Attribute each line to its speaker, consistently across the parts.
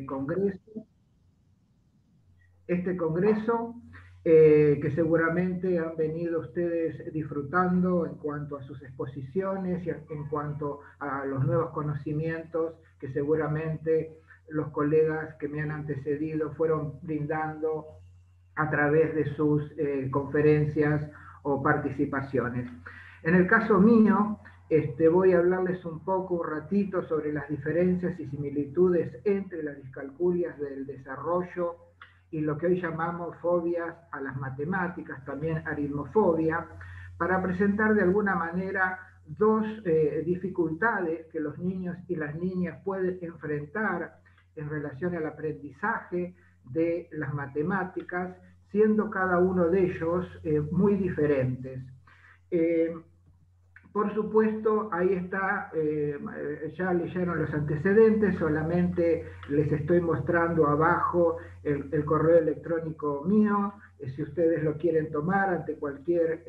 Speaker 1: congreso, que seguramente han venido ustedes disfrutando en cuanto a sus exposiciones y en cuanto a los nuevos conocimientos que seguramente los colegas que me han antecedido fueron brindando a través de sus conferencias o participaciones. En el caso mío, voy a hablarles un poco, un ratito, sobre las diferencias y similitudes entre las discalculias del desarrollo y lo que hoy llamamos fobias a las matemáticas, también aritmofobia, para presentar de alguna manera dos dificultades que los niños y las niñas pueden enfrentar en relación al aprendizaje de las matemáticas, siendo cada uno de ellos muy diferentes. Por supuesto, ahí está, ya leyeron los antecedentes, solamente les estoy mostrando abajo el correo electrónico mío, si ustedes lo quieren tomar ante cualquier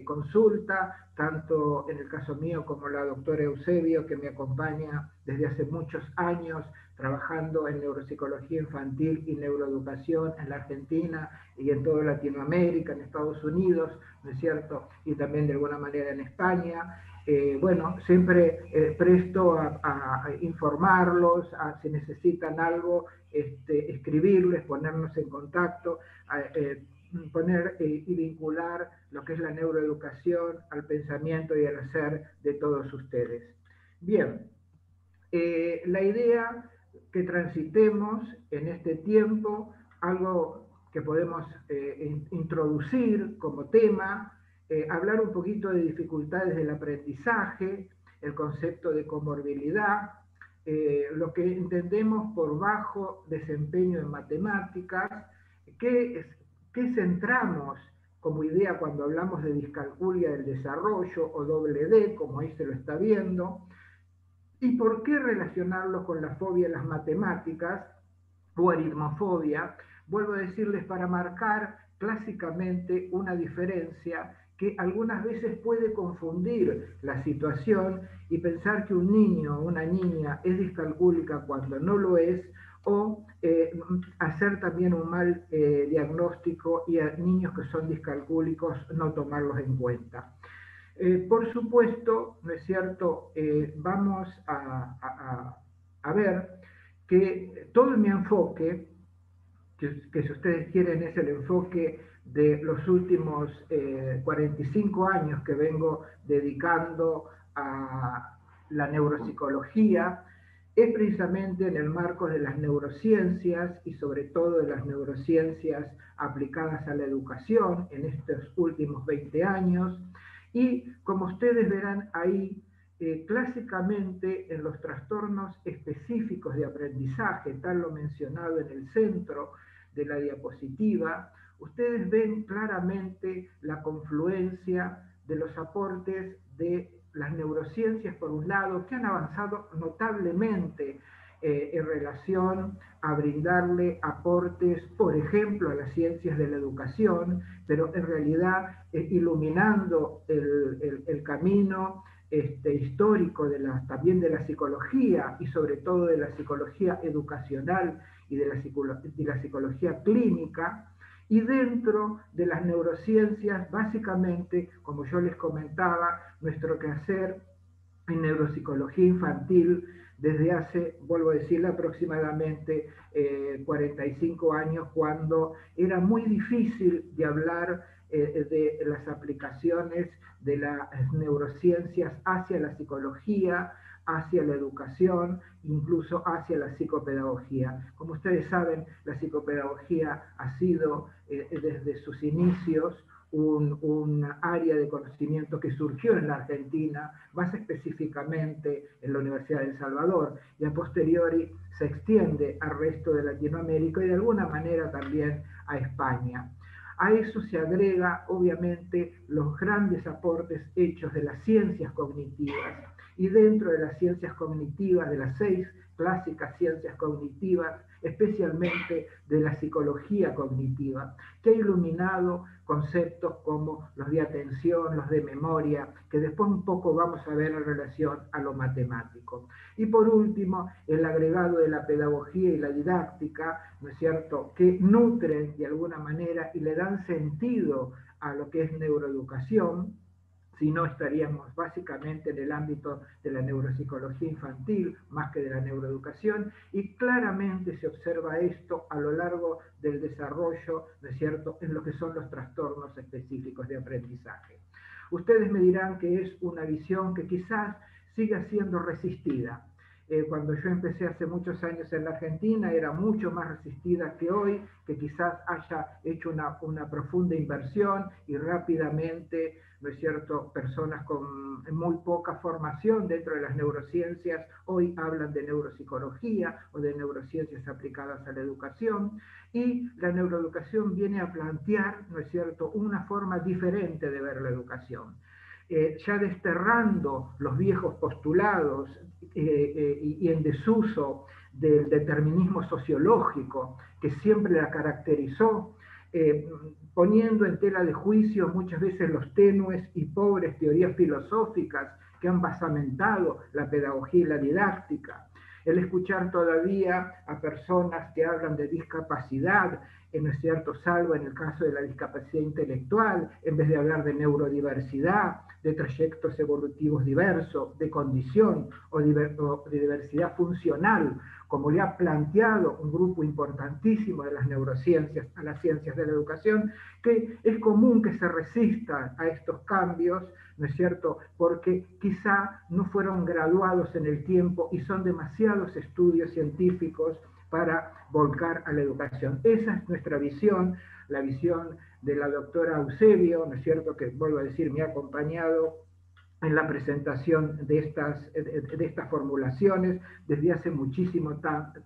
Speaker 1: consulta, tanto en el caso mío como la doctora Eusebio, que me acompaña desde hace muchos años trabajando en neuropsicología infantil y neuroeducación en la Argentina y en toda Latinoamérica, en Estados Unidos, ¿no es cierto? Y también de alguna manera en España. Bueno, siempre presto a informarlos, si necesitan algo, escribirles, ponernos en contacto, poner y vincular lo que es la neuroeducación al pensamiento y al hacer de todos ustedes. Bien, la idea que transitemos en este tiempo, algo que podemos introducir como tema, hablar un poquito de dificultades del aprendizaje, el concepto de comorbilidad, lo que entendemos por bajo desempeño en matemáticas, qué centramos como idea cuando hablamos de discalculia del desarrollo o doble D, como ahí se lo está viendo, y por qué relacionarlo con la fobia a las matemáticas o aritmofobia. Vuelvo a decirles, para marcar clásicamente una diferencia que algunas veces puede confundir la situación y pensar que un niño o una niña es discalcúlica cuando no lo es, o hacer también un mal diagnóstico y a niños que son discalcúlicos no tomarlos en cuenta. Por supuesto, ¿no es cierto? Vamos a ver que todo mi enfoque, que si ustedes quieren es el enfoque de los últimos 45 años que vengo dedicando a la neuropsicología, es precisamente en el marco de las neurociencias y sobre todo de las neurociencias aplicadas a la educación en estos últimos 20 años. Y como ustedes verán ahí, clásicamente en los trastornos específicos de aprendizaje, tal lo mencionado en el centro de la diapositiva, ustedes ven claramente la confluencia de los aportes de las neurociencias, por un lado, que han avanzado notablemente en relación a brindarle aportes, por ejemplo, a las ciencias de la educación, pero en realidad iluminando el camino histórico también de la psicología y sobre todo de la psicología educacional y de la psicología clínica. Y dentro de las neurociencias, básicamente, como yo les comentaba, nuestro quehacer en neuropsicología infantil desde hace, vuelvo a decirle, aproximadamente 45 años, cuando era muy difícil de hablar de las aplicaciones de las neurociencias hacia la psicología, hacia la educación, incluso hacia la psicopedagogía. Como ustedes saben, la psicopedagogía ha sido desde sus inicios un área de conocimiento que surgió en la Argentina, más específicamente en la Universidad de El Salvador, y a posteriori se extiende al resto de Latinoamérica y de alguna manera también a España. A eso se agrega, obviamente, los grandes aportes hechos de las ciencias cognitivas, y dentro de las ciencias cognitivas, de las 6 clásicas ciencias cognitivas, especialmente de la psicología cognitiva, que ha iluminado conceptos como los de atención, los de memoria, que después un poco vamos a ver en relación a lo matemático. Y por último, el agregado de la pedagogía y la didáctica, ¿no es cierto?, que nutren de alguna manera y le dan sentido a lo que es neuroeducación. Si no, estaríamos básicamente en el ámbito de la neuropsicología infantil más que de la neuroeducación, y claramente se observa esto a lo largo del desarrollo, ¿no es cierto?, en lo que son los trastornos específicos de aprendizaje. Ustedes me dirán que es una visión que quizás siga siendo resistida. Cuando yo empecé hace muchos años en la Argentina era mucho más resistida que hoy, que quizás haya hecho una profunda inversión y rápidamente, ¿no es cierto?, personas con muy poca formación dentro de las neurociencias hoy hablan de neuropsicología o de neurociencias aplicadas a la educación, y la neuroeducación viene a plantear, ¿no es cierto?, una forma diferente de ver la educación. Ya desterrando los viejos postulados y en desuso del determinismo sociológico que siempre la caracterizó, poniendo en tela de juicio muchas veces los tenues y pobres teorías filosóficas que han basamentado la pedagogía y la didáctica. El escuchar todavía a personas que hablan de discapacidad, ¿no es cierto?, salvo en el caso de la discapacidad intelectual, en vez de hablar de neurodiversidad, de trayectos evolutivos diversos, de condición o de diversidad funcional, como le ha planteado un grupo importantísimo de las neurociencias a las ciencias de la educación, que es común que se resistan a estos cambios, ¿no es cierto?, porque quizá no fueron graduados en el tiempo y son demasiados estudios científicos para volcar a la educación. Esa es nuestra visión, la visión de la doctora Eusebio, ¿no es cierto?, que vuelvo a decir, me ha acompañado en la presentación de estas formulaciones desde hace muchísimo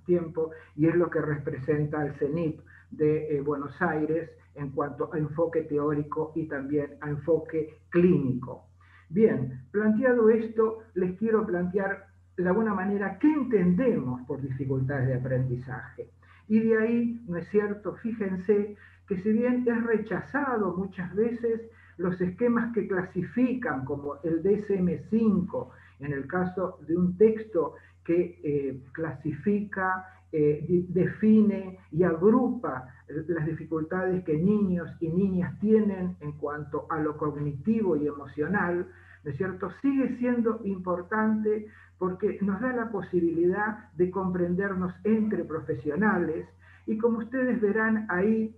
Speaker 1: tiempo, y es lo que representa el CENIP de Buenos Aires en cuanto a enfoque teórico y también a enfoque clínico. Bien, planteado esto, les quiero plantear de alguna manera qué entendemos por dificultades de aprendizaje. Y de ahí, ¿no es cierto?, fíjense que si bien es rechazado muchas veces los esquemas que clasifican como el DSM-5, en el caso de un texto que clasifica, define y agrupa las dificultades que niños y niñas tienen en cuanto a lo cognitivo y emocional, ¿no es cierto?, sigue siendo importante porque nos da la posibilidad de comprendernos entre profesionales, y como ustedes verán ahí,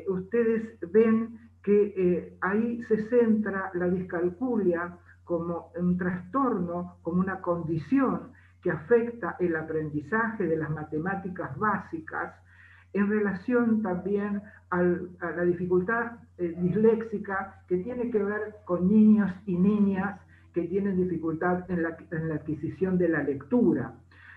Speaker 1: ustedes ven que ahí se centra la discalculia como un trastorno, como una condición que afecta el aprendizaje de las matemáticas básicas, en relación también a la dificultad disléxica, que tiene que ver con niños y niñas que tienen dificultad en la adquisición de la lectura.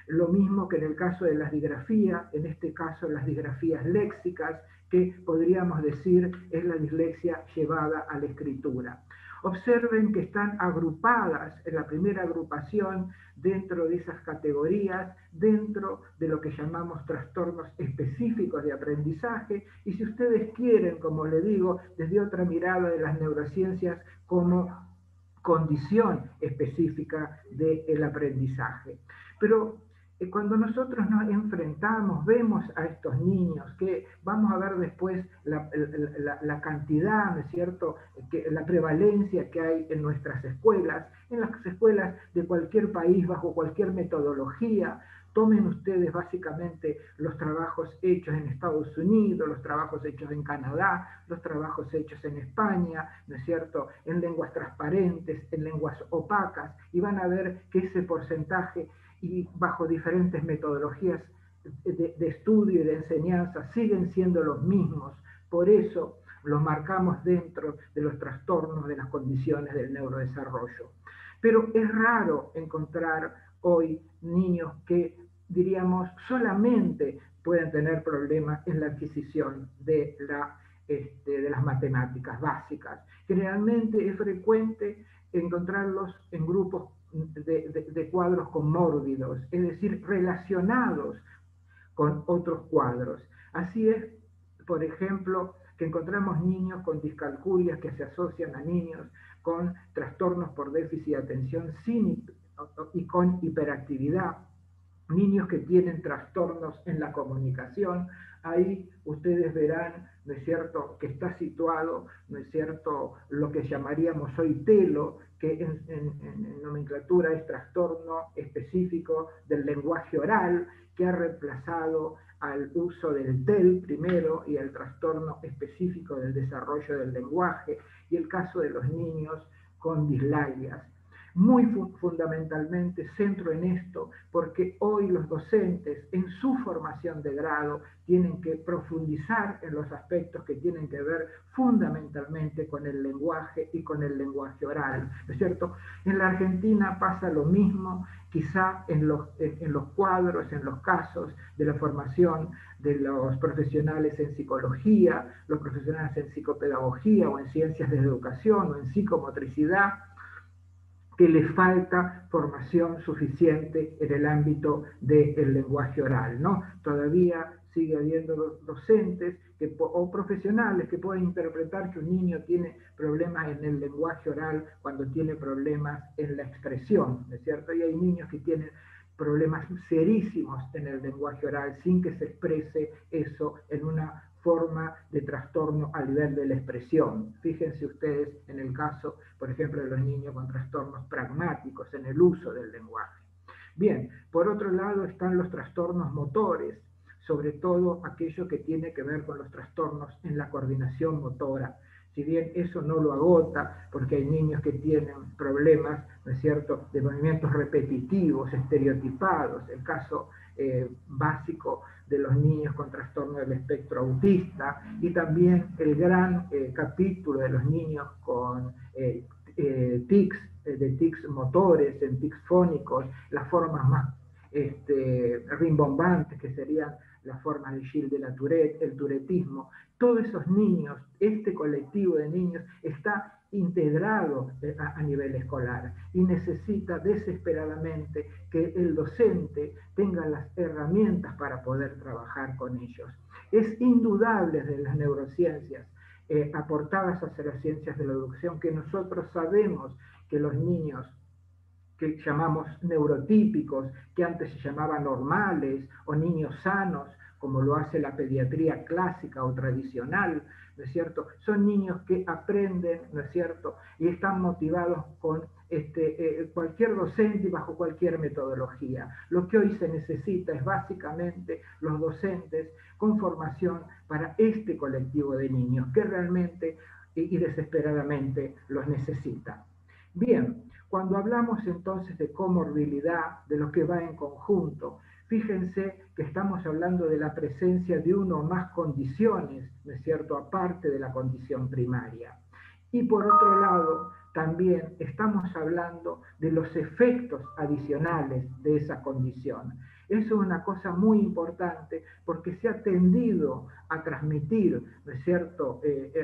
Speaker 1: Lo mismo que en el caso de las disgrafías, en este caso las disgrafías léxicas, que podríamos decir es la dislexia llevada a la escritura. Observen que están agrupadas en la primera agrupación dentro de esas categorías, dentro de lo que llamamos trastornos específicos de aprendizaje, y si ustedes quieren, como le digo, desde otra mirada de las neurociencias como condición específica del aprendizaje. Pero cuando nosotros nos enfrentamos, vemos a estos niños, que vamos a ver después la cantidad, ¿no es cierto?, la prevalencia que hay en nuestras escuelas, en las escuelas de cualquier país, bajo cualquier metodología. Tomen ustedes básicamente los trabajos hechos en Estados Unidos, los trabajos hechos en Canadá, los trabajos hechos en España, ¿no es cierto?, en lenguas transparentes, en lenguas opacas, y van a ver que ese porcentaje, y bajo diferentes metodologías de estudio y de enseñanza, siguen siendo los mismos. Por eso los marcamos dentro de los trastornos de las condiciones del neurodesarrollo. Pero es raro encontrar hoy niños que, diríamos, solamente pueden tener problemas en la adquisición de las matemáticas básicas. Generalmente es frecuente encontrarlos en grupos de cuadros comórbidos, es decir, relacionados con otros cuadros. Así es, por ejemplo, que encontramos niños con discalculias que se asocian a niños con trastornos por déficit de atención y con hiperactividad, niños que tienen trastornos en la comunicación. Ahí ustedes verán, ¿no es cierto?, que está situado, ¿no es cierto?, lo que llamaríamos hoy TELO, que en nomenclatura es trastorno específico del lenguaje oral, que ha reemplazado al uso del TEL primero y al trastorno específico del desarrollo del lenguaje, y el caso de los niños con dislalias. Muy fundamentalmente centro en esto, porque hoy los docentes en su formación de grado tienen que profundizar en los aspectos que tienen que ver fundamentalmente con el lenguaje y con el lenguaje oral, ¿no es cierto? En la Argentina pasa lo mismo, quizá en los cuadros, en los casos de la formación de los profesionales en psicología, los profesionales en psicopedagogía o en ciencias de la educación o en psicomotricidad, que les falta formación suficiente en el ámbito del lenguaje oral, ¿no? Todavía sigue habiendo docentes o profesionales que pueden interpretar que un niño tiene problemas en el lenguaje oral cuando tiene problemas en la expresión, ¿no es cierto? Y hay niños que tienen problemas serísimos en el lenguaje oral sin que se exprese eso en una forma de trastorno a nivel de la expresión. Fíjense ustedes en el caso, por ejemplo, de los niños con trastornos pragmáticos en el uso del lenguaje. Bien, por otro lado están los trastornos motores, sobre todo aquello que tiene que ver con los trastornos en la coordinación motora. Si bien eso no lo agota, porque hay niños que tienen problemas, ¿no es cierto?, de movimientos repetitivos, estereotipados, el caso básico de los niños con trastorno del espectro autista, y también el gran capítulo de los niños con tics, de tics motores, en tics fónicos, las formas más rimbombantes que serían las formas de Gilles de la Tourette, el turetismo. Todos esos niños, este colectivo de niños está integrado a nivel escolar y necesita desesperadamente que el docente tenga las herramientas para poder trabajar con ellos. Es indudable de las neurociencias aportadas hacia las ciencias de la educación que nosotros sabemos que los niños que llamamos neurotípicos, que antes se llamaban normales, o niños sanos, como lo hace la pediatría clásica o tradicional, ¿no es cierto? Son niños que aprenden, ¿no es cierto? Y están motivados con cualquier docente y bajo cualquier metodología. Lo que hoy se necesita es básicamente los docentes con formación para este colectivo de niños, que realmente y desesperadamente los necesita. Bien, cuando hablamos entonces de comorbilidad, de lo que va en conjunto, fíjense que estamos hablando de la presencia de una o más condiciones, ¿no es cierto?, aparte de la condición primaria. Y por otro lado, también estamos hablando de los efectos adicionales de esa condición. Eso es una cosa muy importante porque se ha tendido a transmitir, ¿no es cierto?,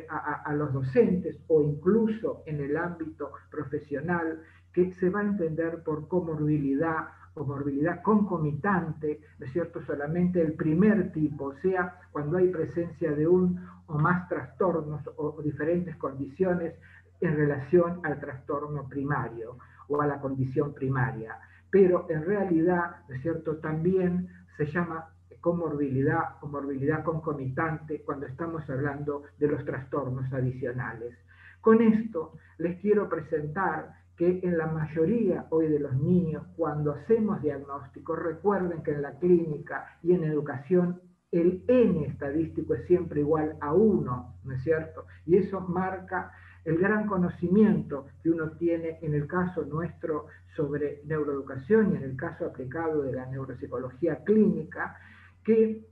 Speaker 1: a los docentes o incluso en el ámbito profesional, que se va a entender por comorbilidad o morbilidad concomitante, ¿no es cierto?, solamente el primer tipo, o sea, cuando hay presencia de un o más trastornos o diferentes condiciones en relación al trastorno primario o a la condición primaria. Pero en realidad, ¿no es cierto?, también se llama comorbilidad o morbilidad concomitante cuando estamos hablando de los trastornos adicionales. Con esto les quiero presentar que en la mayoría hoy de los niños, cuando hacemos diagnósticos, recuerden que en la clínica y en educación el N estadístico es siempre igual a 1, ¿no es cierto? Y eso marca el gran conocimiento que uno tiene en el caso nuestro sobre neuroeducación y en el caso aplicado de la neuropsicología clínica, que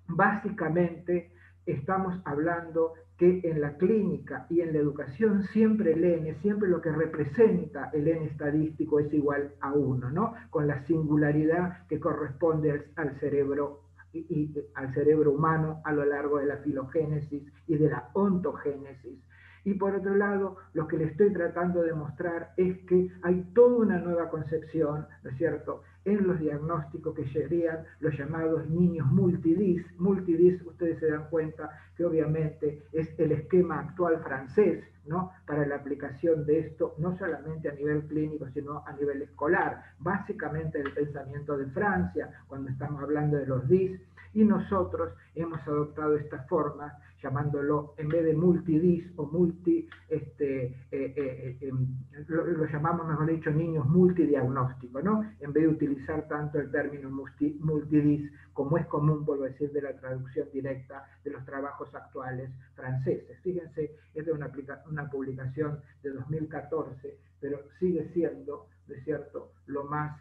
Speaker 1: básicamente estamos hablando que en la clínica y en la educación siempre el N, siempre lo que representa el N estadístico es igual a 1, ¿no? Con la singularidad que corresponde al cerebro y al cerebro humano a lo largo de la filogénesis y de la ontogénesis. Y por otro lado, lo que le estoy tratando de mostrar es que hay toda una nueva concepción, ¿no es cierto?, en los diagnósticos que serían los llamados niños multidis. Multidis, ustedes se dan cuenta que obviamente es el esquema actual francés, ¿no?, para la aplicación de esto, no solamente a nivel clínico, sino a nivel escolar. Básicamente el pensamiento de Francia, cuando estamos hablando de los DIS, y nosotros hemos adoptado esta forma, llamándolo, en vez de multidis o lo llamamos, mejor dicho, niños multidiagnósticos, ¿no? En vez de utilizar tanto el término multidis, como es común, vuelvo a decir, de la traducción directa de los trabajos actuales franceses. Fíjense, es de una publicación de 2014, pero sigue siendo, de cierto, lo más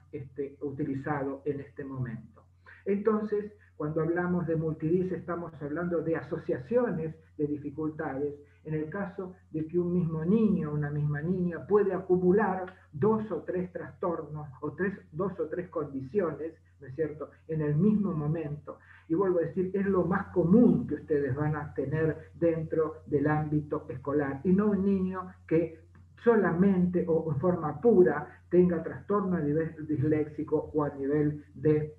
Speaker 1: utilizado en este momento. Entonces, cuando hablamos de multidis, estamos hablando de asociaciones de dificultades, en el caso de que un mismo niño o una misma niña puede acumular 2 o 3 trastornos o 2 o 3 condiciones, ¿no es cierto?, en el mismo momento. Y vuelvo a decir, es lo más común que ustedes van a tener dentro del ámbito escolar, y no un niño que solamente o en forma pura tenga trastorno a nivel disléxico o a nivel de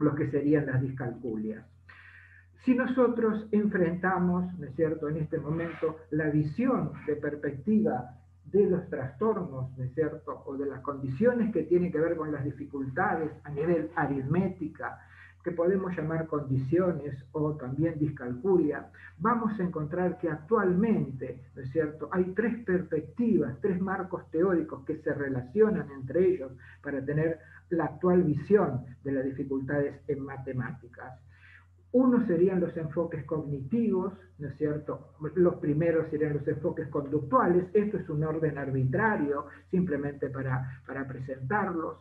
Speaker 1: lo que serían las discalculias. Si nosotros enfrentamos, ¿no es cierto?, en este momento la visión de perspectiva de los trastornos, ¿no es cierto?, o de las condiciones que tienen que ver con las dificultades a nivel aritmética, que podemos llamar condiciones o también discalculia, vamos a encontrar que actualmente, ¿no es cierto?, hay 3 perspectivas, 3 marcos teóricos que se relacionan entre ellos para tener la actual visión de las dificultades en matemáticas. Uno serían los enfoques cognitivos, ¿no es cierto? Los primeros serían los enfoques conductuales. Esto es un orden arbitrario, simplemente para presentarlos.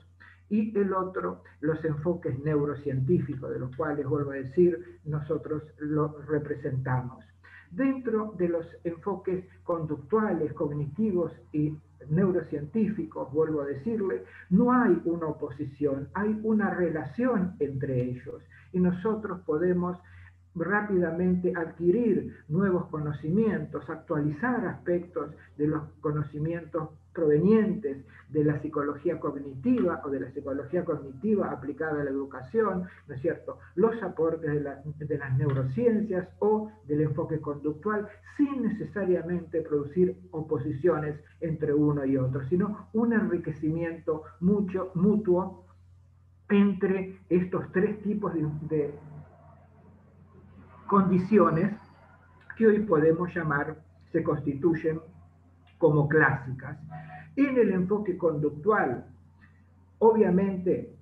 Speaker 1: Y el otro, los enfoques neurocientíficos, de los cuales, vuelvo a decir, nosotros los representamos. Dentro de los enfoques conductuales, cognitivos y neurocientíficos, vuelvo a decirle, no hay una oposición, hay una relación entre ellos. Y nosotros podemos rápidamente adquirir nuevos conocimientos, actualizar aspectos de los conocimientos provenientes de la psicología cognitiva o de la psicología cognitiva aplicada a la educación, ¿no es cierto?, los aportes de las neurociencias o del enfoque conductual, sin necesariamente producir oposiciones entre uno y otro, sino un enriquecimiento mutuo entre estos 3 tipos de condiciones que hoy podemos llamar, se constituyen como clásicas. En el enfoque conductual, obviamente,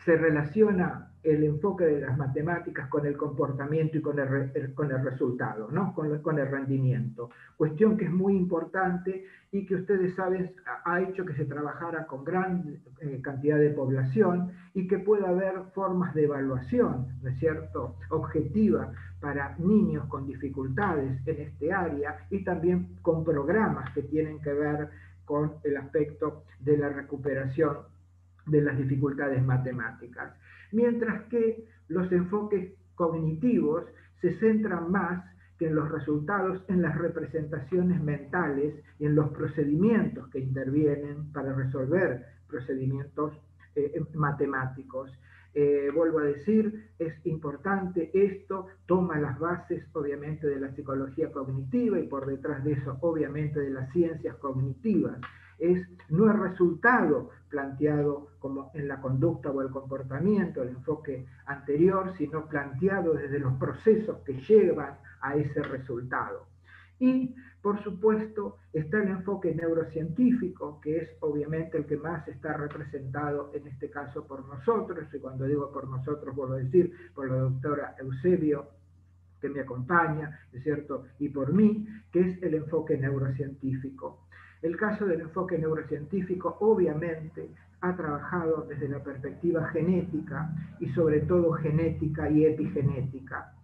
Speaker 1: se relaciona el enfoque de las matemáticas con el comportamiento y con el resultado, ¿no?, con el rendimiento. Cuestión que es muy importante y que ustedes saben ha hecho que se trabajara con gran cantidad de población y que pueda haber formas de evaluación, ¿no es cierto?, objetiva para niños con dificultades en este área, y también con programas que tienen que ver con el aspecto de la recuperación de las dificultades matemáticas. Mientras que los enfoques cognitivos se centran más que en los resultados, en las representaciones mentales y en los procedimientos que intervienen para resolver procedimientos matemáticos. Vuelvo a decir, es importante esto, toma las bases obviamente de la psicología cognitiva y por detrás de eso obviamente de las ciencias cognitivas. No es resultado planteado como en la conducta o el comportamiento, el enfoque anterior, sino planteado desde los procesos que llevan a ese resultado. Y, por supuesto, está el enfoque neurocientífico, que es obviamente el que más está representado en este caso por nosotros, y cuando digo por nosotros, vuelvo a decir, por la doctora Eusebio, que me acompaña, ¿es cierto?, y por mí, que es el enfoque neurocientífico. El caso del enfoque neurocientífico obviamente ha trabajado desde la perspectiva genética y sobre todo genética y epigenética.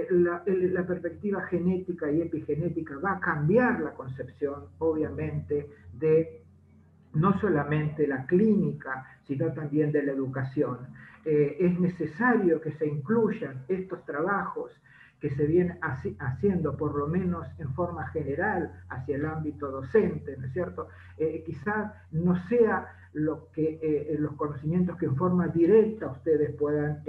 Speaker 1: La perspectiva genética y epigenética va a cambiar la concepción, obviamente, de no solamente la clínica, sino también de la educación. Es necesario que se incluyan estos trabajos que se vienen haciendo, por lo menos en forma general, hacia el ámbito docente, ¿no es cierto? Quizás no sea lo que, los conocimientos que en forma directa ustedes puedan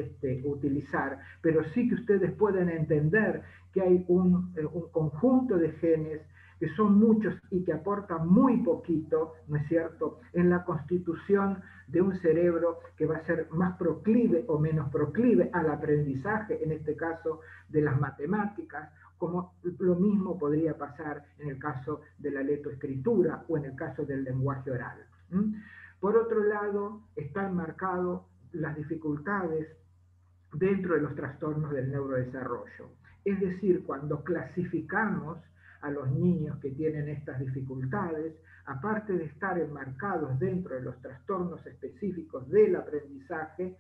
Speaker 1: utilizar, pero sí que ustedes pueden entender que hay un conjunto de genes que son muchos y que aportan muy poquito, ¿no es cierto?, en la constitución de un cerebro que va a ser más proclive o menos proclive al aprendizaje, en este caso de las matemáticas, como lo mismo podría pasar en el caso de la lectoescritura o en el caso del lenguaje oral. Por otro lado, están marcadas las dificultades dentro de los trastornos del neurodesarrollo. Es decir, cuando clasificamos a los niños que tienen estas dificultades, aparte de estar enmarcados dentro de los trastornos específicos del aprendizaje,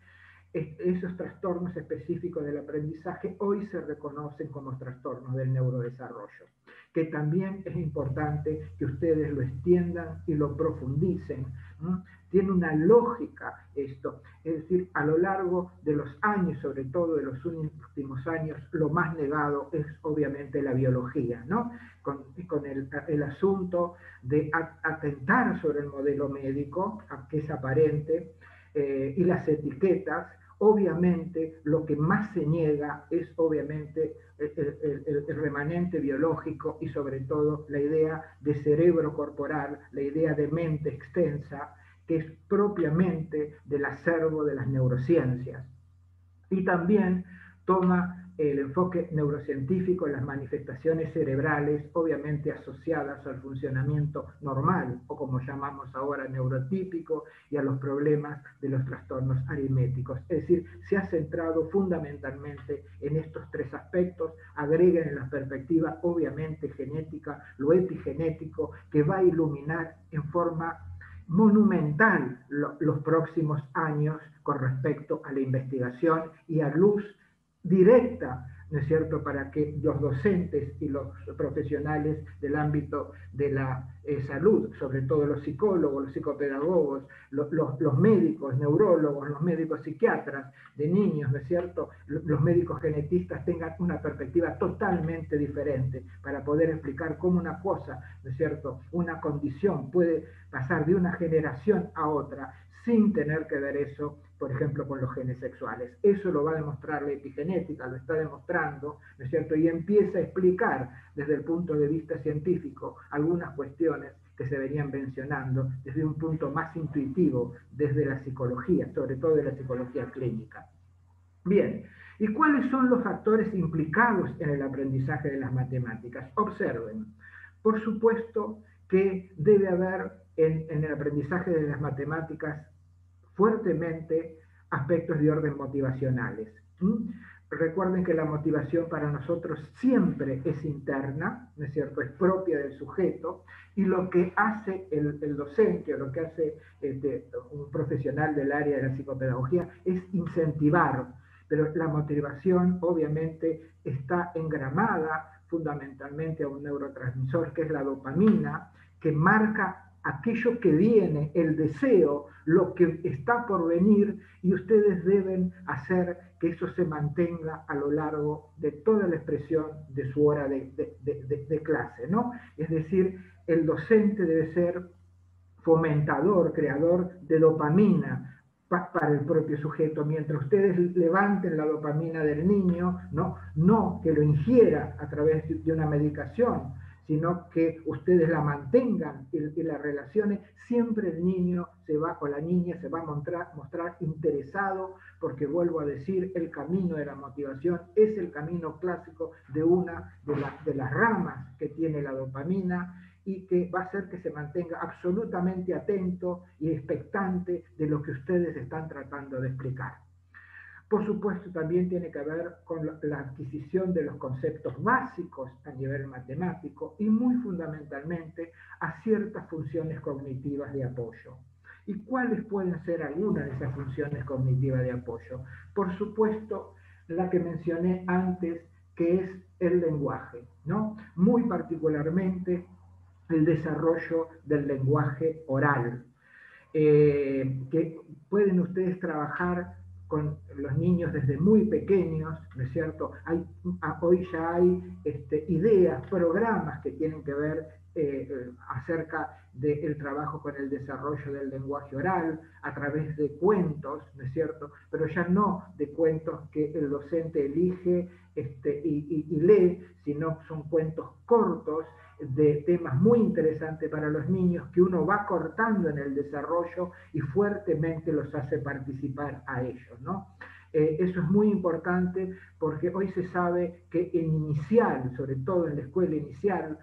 Speaker 1: esos trastornos específicos del aprendizaje hoy se reconocen como trastornos del neurodesarrollo, que también es importante que ustedes lo extiendan y lo profundicen. Tiene una lógica esto, es decir, a lo largo de los años, sobre todo de los últimos años, lo más negado es obviamente la biología, ¿no? Con el asunto de atentar sobre el modelo médico, que es aparente, y las etiquetas. Obviamente lo que más se niega es obviamente el remanente biológico y sobre todo la idea de cerebro corporal, la idea de mente extensa, que es propiamente del acervo de las neurociencias. Y también toma el enfoque neurocientífico en las manifestaciones cerebrales, obviamente asociadas al funcionamiento normal, o como llamamos ahora neurotípico, y a los problemas de los trastornos aritméticos. Es decir, se ha centrado fundamentalmente en estos tres aspectos. Agreguen en la perspectiva, obviamente, genética, lo epigenético, que va a iluminar en forma monumental los próximos años con respecto a la investigación y a luz directa, ¿no es cierto?, para que los docentes y los profesionales del ámbito de la salud, sobre todo los psicólogos, los psicopedagogos, los médicos, neurólogos, los médicos psiquiatras de niños, ¿no es cierto?, los médicos genetistas tengan una perspectiva totalmente diferente para poder explicar cómo una cosa, ¿no es cierto?, una condición puede pasar de una generación a otra sin tener que ver eso, por ejemplo, con los genes sexuales. Eso lo va a demostrar la epigenética, lo está demostrando, ¿no es cierto? Y empieza a explicar desde el punto de vista científico algunas cuestiones que se venían mencionando desde un punto más intuitivo, desde la psicología, sobre todo de la psicología clínica. Bien, ¿y cuáles son los factores implicados en el aprendizaje de las matemáticas? Observen, por supuesto que debe haber en el aprendizaje de las matemáticas fuertemente aspectos de orden motivacionales. Recuerden que la motivación para nosotros siempre es interna, ¿no es cierto?, es propia del sujeto, y lo que hace el docente o lo que hace un profesional del área de la psicopedagogía es incentivar, pero la motivación obviamente está engramada fundamentalmente a un neurotransmisor que es la dopamina, que marca aquello que viene, el deseo, lo que está por venir, y ustedes deben hacer que eso se mantenga a lo largo de toda la expresión de su hora de clase, ¿no? Es decir, el docente debe ser fomentador, creador de dopamina para el propio sujeto, mientras ustedes levanten la dopamina del niño, no que lo ingiera a través de una medicación, sino que ustedes la mantengan y la relacionen, siempre el niño se va, o la niña se va a mostrar interesado, porque vuelvo a decir, el camino de la motivación es el camino clásico de una de las ramas que tiene la dopamina, y que va a hacer que se mantenga absolutamente atento y expectante de lo que ustedes están tratando de explicar. Por supuesto, también tiene que ver con la adquisición de los conceptos básicos a nivel matemático y muy fundamentalmente a ciertas funciones cognitivas de apoyo. ¿Y cuáles pueden ser algunas de esas funciones cognitivas de apoyo? Por supuesto, la que mencioné antes, que es el lenguaje, ¿no? Muy particularmente el desarrollo del lenguaje oral, que pueden ustedes trabajar con los niños desde muy pequeños, ¿no es cierto? Hoy ya hay ideas, programas que tienen que ver acerca del trabajo con el desarrollo del lenguaje oral a través de cuentos, ¿no es cierto? Pero ya no de cuentos que el docente elige y lee, sino son cuentos cortos de temas muy interesantes para los niños que uno va cortando en el desarrollo y fuertemente los hace participar a ellos, ¿no? Eso es muy importante porque hoy se sabe que en inicial, sobre todo en la escuela inicial,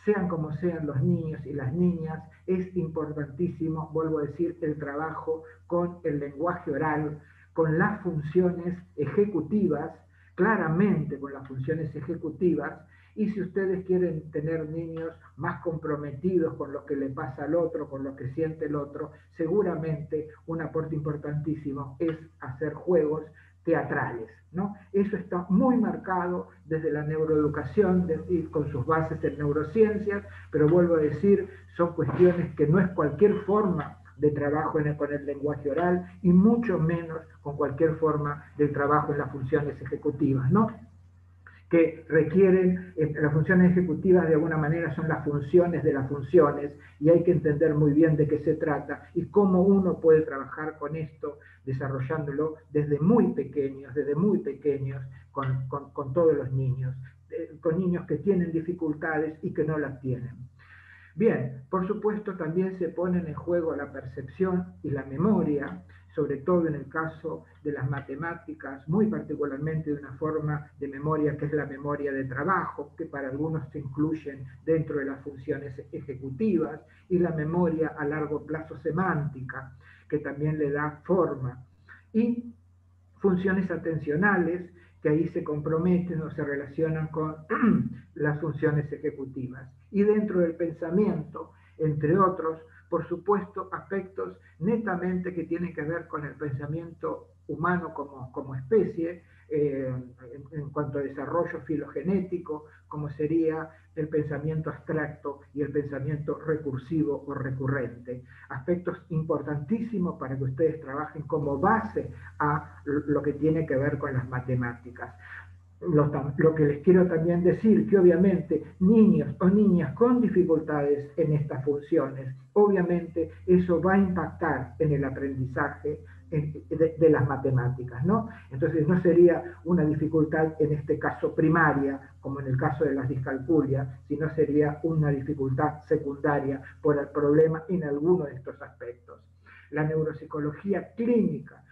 Speaker 1: sean como sean los niños y las niñas, es importantísimo, vuelvo a decir, el trabajo con el lenguaje oral, con las funciones ejecutivas, claramente con las funciones ejecutivas, y si ustedes quieren tener niños más comprometidos con lo que le pasa al otro, con lo que siente el otro, seguramente un aporte importantísimo es hacer juegos teatrales, ¿no? Eso está muy marcado desde la neuroeducación con sus bases en neurociencias, pero vuelvo a decir, son cuestiones que no es cualquier forma de trabajo con el lenguaje oral y mucho menos con cualquier forma de trabajo en las funciones ejecutivas, ¿no? Que requieren, las funciones ejecutivas de alguna manera son las funciones de las funciones y hay que entender muy bien de qué se trata y cómo uno puede trabajar con esto, desarrollándolo desde muy pequeños con todos los niños, con niños que tienen dificultades y que no las tienen. Bien, por supuesto también se ponen en juego la percepción y la memoria, sobre todo en el caso de las matemáticas, muy particularmente de una forma de memoria que es la memoria de trabajo, que para algunos se incluyen dentro de las funciones ejecutivas, y la memoria a largo plazo semántica, que también le da forma. Y funciones atencionales, que ahí se comprometen o se relacionan con las funciones ejecutivas. Y dentro del pensamiento, entre otros, por supuesto, aspectos netamente que tienen que ver con el pensamiento humano como especie, en cuanto a desarrollo filogenético, como sería el pensamiento abstracto y el pensamiento recursivo o recurrente. Aspectos importantísimos para que ustedes trabajen como base a lo que tiene que ver con las matemáticas. Lo que les quiero también decir, que obviamente niños o niñas con dificultades en estas funciones, obviamente eso va a impactar en el aprendizaje de las matemáticas, ¿no? Entonces no sería una dificultad en este caso primaria, como en el caso de las discalculias, sino sería una dificultad secundaria por el problema en alguno de estos aspectos. La neuropsicología clínica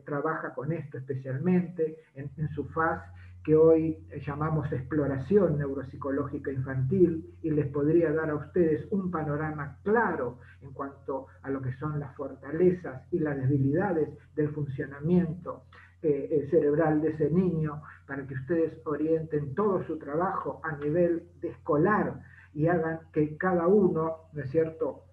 Speaker 1: trabaja con esto especialmente en su fase que hoy llamamos exploración neuropsicológica infantil, y les podría dar a ustedes un panorama claro en cuanto a lo que son las fortalezas y las debilidades del funcionamiento cerebral de ese niño, para que ustedes orienten todo su trabajo a nivel de escolar y hagan que cada uno, ¿no es cierto?,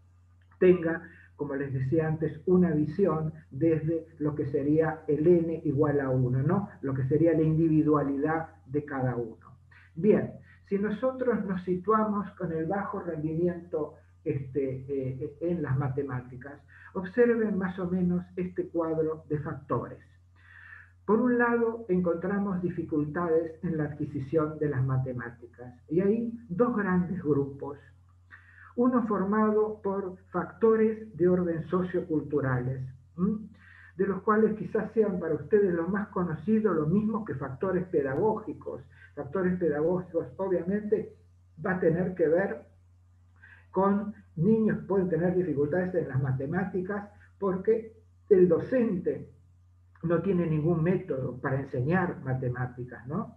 Speaker 1: tenga, como les decía antes, una visión desde lo que sería el n igual a 1, ¿no? Lo que sería la individualidad de cada uno. Bien, si nosotros nos situamos con el bajo rendimiento en las matemáticas, observen más o menos este cuadro de factores. Por un lado, encontramos dificultades en la adquisición de las matemáticas, y hay dos grandes grupos. Uno formado por factores de orden socioculturales, de los cuales quizás sean para ustedes los más conocidos, lo mismo que factores pedagógicos. Factores pedagógicos obviamente va a tener que ver con niños que pueden tener dificultades en las matemáticas porque el docente no tiene ningún método para enseñar matemáticas, ¿no?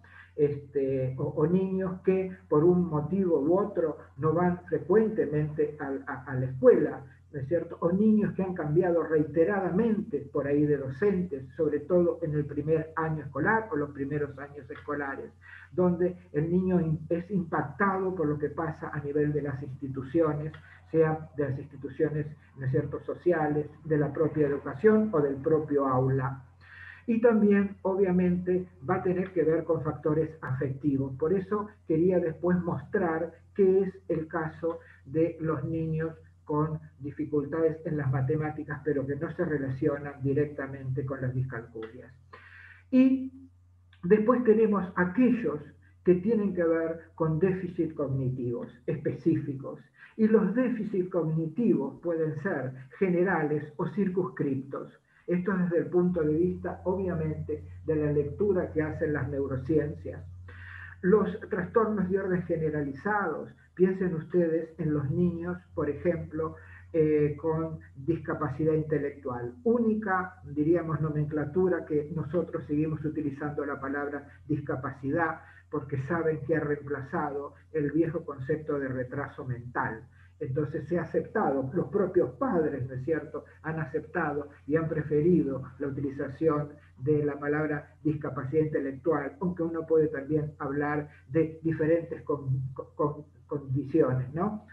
Speaker 1: O niños que por un motivo u otro no van frecuentemente a la escuela, ¿no es cierto? O niños que han cambiado reiteradamente por ahí de docentes, sobre todo en el primer año escolar o los primeros años escolares, donde el niño es impactado por lo que pasa a nivel de las instituciones, sea de las instituciones, ¿no es cierto?, sociales, de la propia educación o del propio aula. Y también, obviamente, va a tener que ver con factores afectivos. Por eso quería después mostrar qué es el caso de los niños con dificultades en las matemáticas, pero que no se relacionan directamente con las discalculias. Y después tenemos aquellos que tienen que ver con déficits cognitivos específicos. Y los déficits cognitivos pueden ser generales o circunscriptos. Esto desde el punto de vista, obviamente, de la lectura que hacen las neurociencias. Los trastornos de orden generalizados, piensen ustedes en los niños, por ejemplo, con discapacidad intelectual. Única, diríamos, nomenclatura que nosotros seguimos utilizando la palabra discapacidad porque saben que ha reemplazado el viejo concepto de retraso mental. Entonces se ha aceptado, los propios padres, ¿no es cierto?, han aceptado y han preferido la utilización de la palabra discapacidad intelectual, aunque uno puede también hablar de diferentes condiciones, ¿no?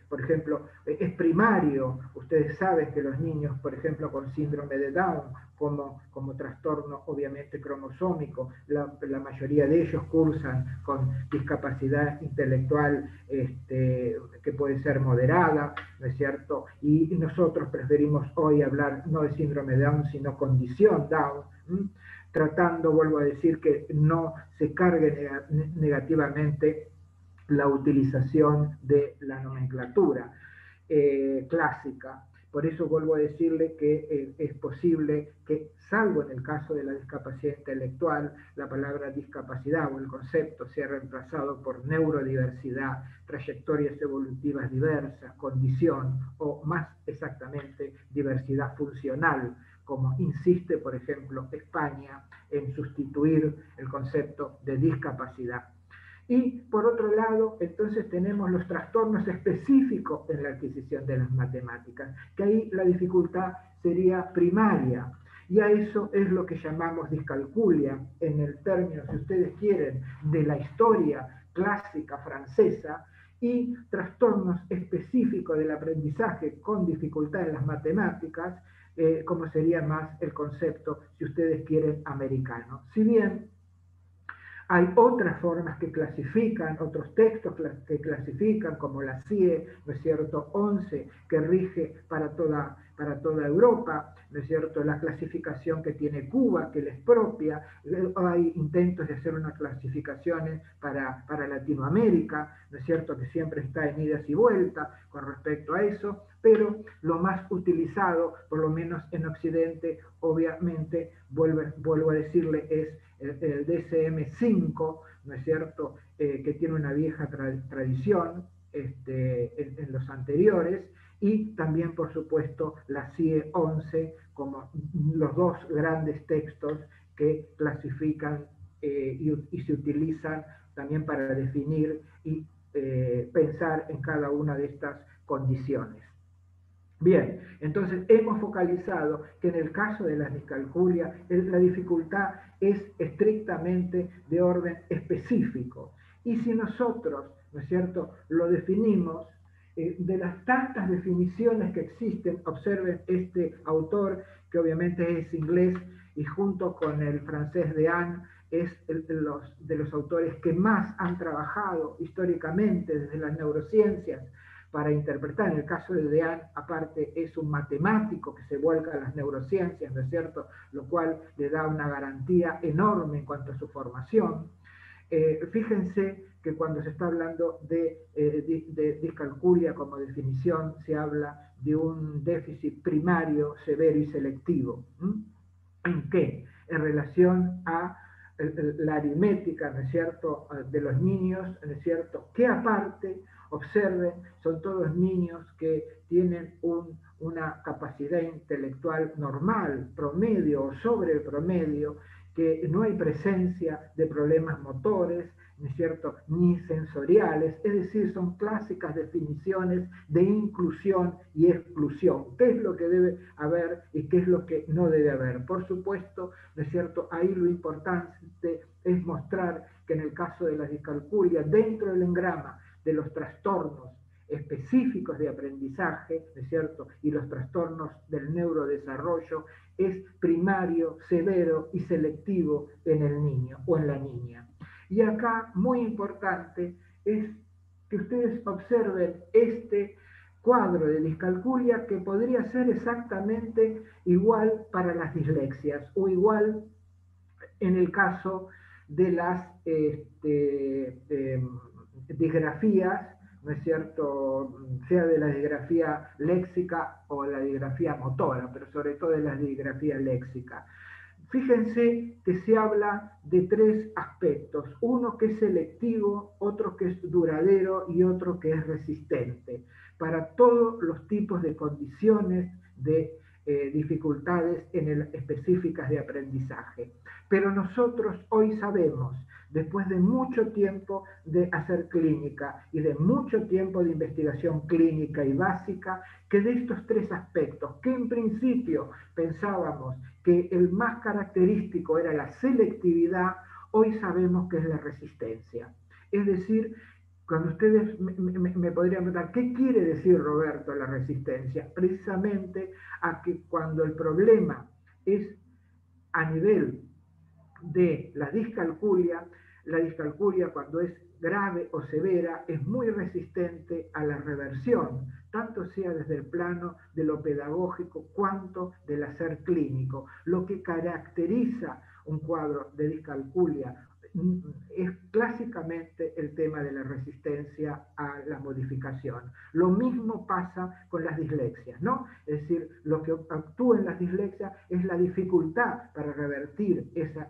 Speaker 1: Por ejemplo, es primario, ustedes saben que los niños, por ejemplo, con síndrome de Down, como trastorno obviamente cromosómico, la mayoría de ellos cursan con discapacidad intelectual que puede ser moderada, ¿no es cierto? Y nosotros preferimos hoy hablar no de síndrome de Down, sino condición Down, tratando, vuelvo a decir, que no se cargue negativamente la utilización de la nomenclatura clásica. Por eso vuelvo a decirle que es posible que, salvo en el caso de la discapacidad intelectual, la palabra discapacidad o el concepto sea reemplazado por neurodiversidad, trayectorias evolutivas diversas, condición o, más exactamente, diversidad funcional, como insiste, por ejemplo, España en sustituir el concepto de discapacidad. Y por otro lado, entonces tenemos los trastornos específicos en la adquisición de las matemáticas, que ahí la dificultad sería primaria. Y a eso es lo que llamamos discalculia, en el término, si ustedes quieren, de la historia clásica francesa, y trastornos específicos del aprendizaje con dificultad en las matemáticas, como sería más el concepto, si ustedes quieren, americano. Si bien hay otras formas que clasifican, otros textos que clasifican, como la CIE, ¿no es cierto?, 11, que rige para toda Europa, ¿no es cierto?, la clasificación que tiene Cuba, que les propia. Hay intentos de hacer unas clasificaciones para Latinoamérica, ¿no es cierto?, que siempre está en idas y vueltas con respecto a eso, pero lo más utilizado, por lo menos en Occidente, obviamente, vuelvo a decirle, es el DSM-5, ¿no es cierto?, que tiene una vieja tradición en los anteriores, y también, por supuesto, la CIE 11, como los dos grandes textos que clasifican y se utilizan también para definir y pensar en cada una de estas condiciones. Bien, entonces hemos focalizado que en el caso de las discalculias la dificultad es estrictamente de orden específico. Y si nosotros, ¿no es cierto?, lo definimos, de las tantas definiciones que existen, observen este autor, que obviamente es inglés, y junto con el francés Dehaene, es de los autores que más han trabajado históricamente desde las neurociencias para interpretar. En el caso de Dehaene, aparte, es un matemático que se vuelca a las neurociencias, ¿no es cierto?, lo cual le da una garantía enorme en cuanto a su formación. Fíjense que cuando se está hablando de discalculia como definición, se habla de un déficit primario, severo y selectivo. ¿En qué? En relación a la aritmética, ¿no es cierto?, de los niños, ¿no es cierto?, que aparte, observen, son todos niños que tienen una capacidad intelectual normal, promedio o sobre el promedio, que no hay presencia de problemas motores, ¿no es cierto?, ni sensoriales, es decir, son clásicas definiciones de inclusión y exclusión. ¿Qué es lo que debe haber y qué es lo que no debe haber? Por supuesto, ¿no es cierto?, ahí lo importante es mostrar que en el caso de la discalculia, dentro del engrama de los trastornos específicos de aprendizaje, ¿no es cierto?, y los trastornos del neurodesarrollo, es primario, severo y selectivo en el niño o en la niña. Y acá, muy importante, es que ustedes observen cuadro de discalculia que podría ser exactamente igual para las dislexias o igual en el caso de las disgrafías, ¿no es cierto?, sea de la disgrafía léxica o la disgrafía motora, pero sobre todo de la disgrafía léxica. Fíjense que se habla de tres aspectos, uno que es selectivo, otro que es duradero y otro que es resistente, para todos los tipos de condiciones de dificultades específicas de aprendizaje. Pero nosotros hoy sabemos, después de mucho tiempo de hacer clínica y de mucho tiempo de investigación clínica y básica, que de estos tres aspectos, que en principio pensábamos que el más característico era la selectividad, hoy sabemos que es la resistencia. Es decir, cuando ustedes me podrían preguntar, ¿qué quiere decir, Roberto, la resistencia? Precisamente a que cuando el problema es a nivel de la discalculia cuando es grave o severa es muy resistente a la reversión, tanto sea desde el plano de lo pedagógico cuanto del hacer clínico. Lo que caracteriza un cuadro de discalculia es clásicamente el tema de la resistencia a la modificación. Lo mismo pasa con las dislexias, ¿no? Es decir, lo que actúa en las dislexias es la dificultad para revertir esa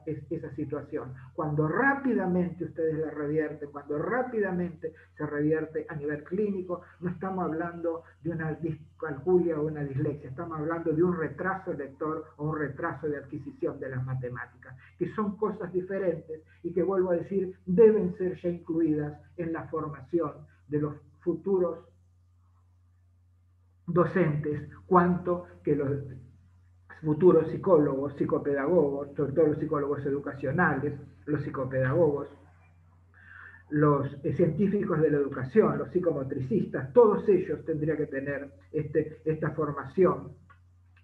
Speaker 1: situación. Cuando rápidamente ustedes la revierten, cuando rápidamente se revierte a nivel clínico, no estamos hablando de una discalculia o una dislexia, estamos hablando de un retraso lector o un retraso de adquisición de las matemáticas, que son cosas diferentes y que, vuelvo a decir, deben ser ya incluidas en la formación de los futuros docentes, cuanto que los futuros psicólogos, psicopedagogos, sobre todo los psicólogos educacionales, los psicopedagogos, los científicos de la educación, los psicomotricistas, todos ellos tendrían que tener esta formación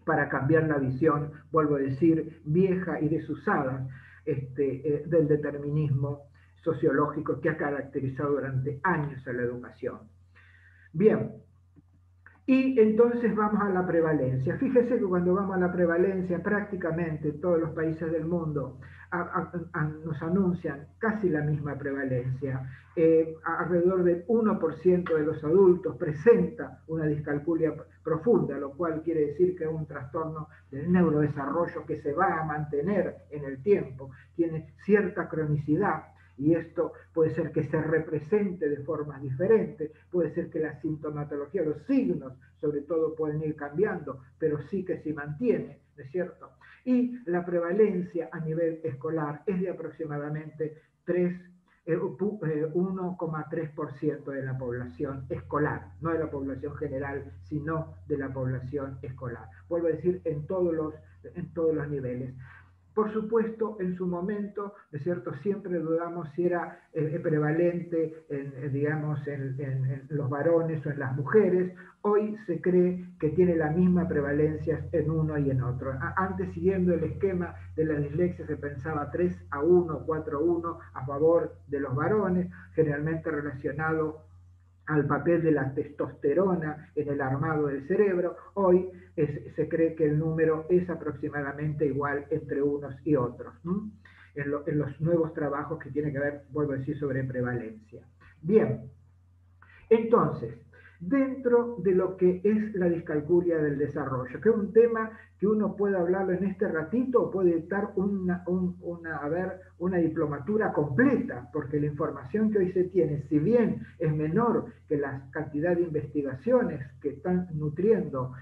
Speaker 1: para cambiar la visión, vuelvo a decir, vieja y desusada del determinismo sociológico que ha caracterizado durante años a la educación. Bien, y entonces vamos a la prevalencia. Fíjese que cuando vamos a la prevalencia, prácticamente todos los países del mundo nos anuncian casi la misma prevalencia. Alrededor del 1% de los adultos presenta una discalculia profunda, lo cual quiere decir que es un trastorno del neurodesarrollo que se va a mantener en el tiempo, tiene cierta cronicidad. Y esto puede ser que se represente de formas diferentes, puede ser que la sintomatología, los signos, sobre todo, pueden ir cambiando, pero sí que se mantiene, ¿no es cierto? Y la prevalencia a nivel escolar es de aproximadamente 1,3% de la población escolar, no de la población general, sino de la población escolar. Vuelvo a decir, en todos los niveles. Por supuesto, en su momento, ¿no es cierto?, siempre dudamos si era prevalente, digamos, en los varones o en las mujeres. Hoy se cree que tiene la misma prevalencia en uno y en otro. Antes, siguiendo el esquema de la dislexia, se pensaba 3-1, 4-1 a favor de los varones, generalmente relacionado al papel de la testosterona en el armado del cerebro. Hoy se cree que el número es aproximadamente igual entre unos y otros, ¿no? En los nuevos trabajos que tienen que ver, vuelvo a decir, sobre prevalencia. Bien, entonces, dentro de lo que es la discalculia del desarrollo, que es un tema que uno puede hablarlo en este ratito o puede dar una diplomatura completa, porque la información que hoy se tiene, si bien es menor que la cantidad de investigaciones que están nutriendo,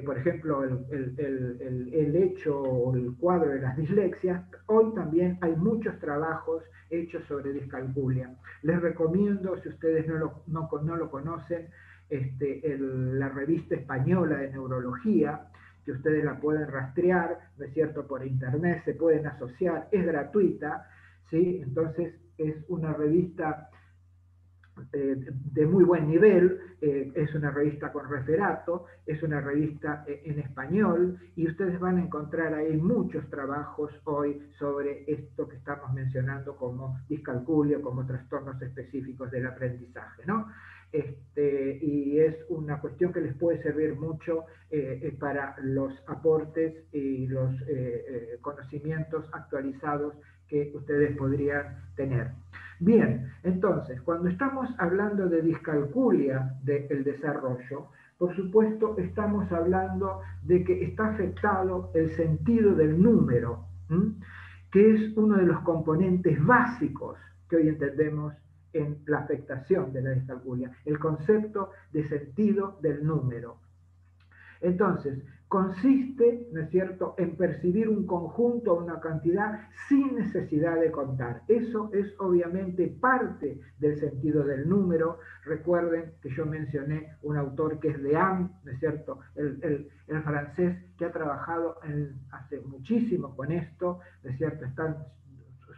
Speaker 1: por ejemplo, el hecho o el cuadro de las dislexias, hoy también hay muchos trabajos hechos sobre discalculia. Les recomiendo, si ustedes no lo conocen, la revista española de neurología, que ustedes la pueden rastrear, ¿no es cierto?, por internet, se pueden asociar, es gratuita, ¿sí? Entonces es una revista de muy buen nivel, es una revista con referato, es una revista en español, y ustedes van a encontrar ahí muchos trabajos hoy sobre esto que estamos mencionando como discalculia, como trastornos específicos del aprendizaje, ¿no? y es una cuestión que les puede servir mucho para los aportes y los conocimientos actualizados que ustedes podrían tener. Bien, entonces, cuando estamos hablando de discalculia del desarrollo, por supuesto estamos hablando de que está afectado el sentido del número, que es uno de los componentes básicos que hoy entendemos en la afectación de la discalculia, el concepto de sentido del número. Entonces, consiste, ¿no es cierto?, en percibir un conjunto o una cantidad sin necesidad de contar. Eso es obviamente parte del sentido del número. Recuerden que yo mencioné un autor que es de Am, ¿no es cierto?, el francés que ha trabajado hace muchísimo con esto, ¿no es cierto?, están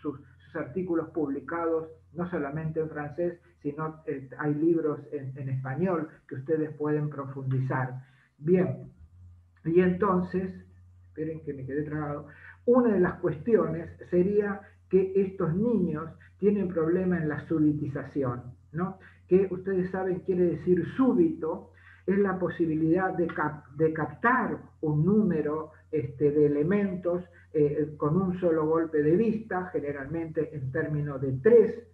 Speaker 1: sus artículos publicados no solamente en francés, sino hay libros en español que ustedes pueden profundizar. Bien, y entonces, esperen que me quedé trabado, una de las cuestiones sería que estos niños tienen problema en la súbitización, ¿no? Que ustedes saben quiere decir súbito, es la posibilidad de captar un número de elementos con un solo golpe de vista, generalmente en términos de 3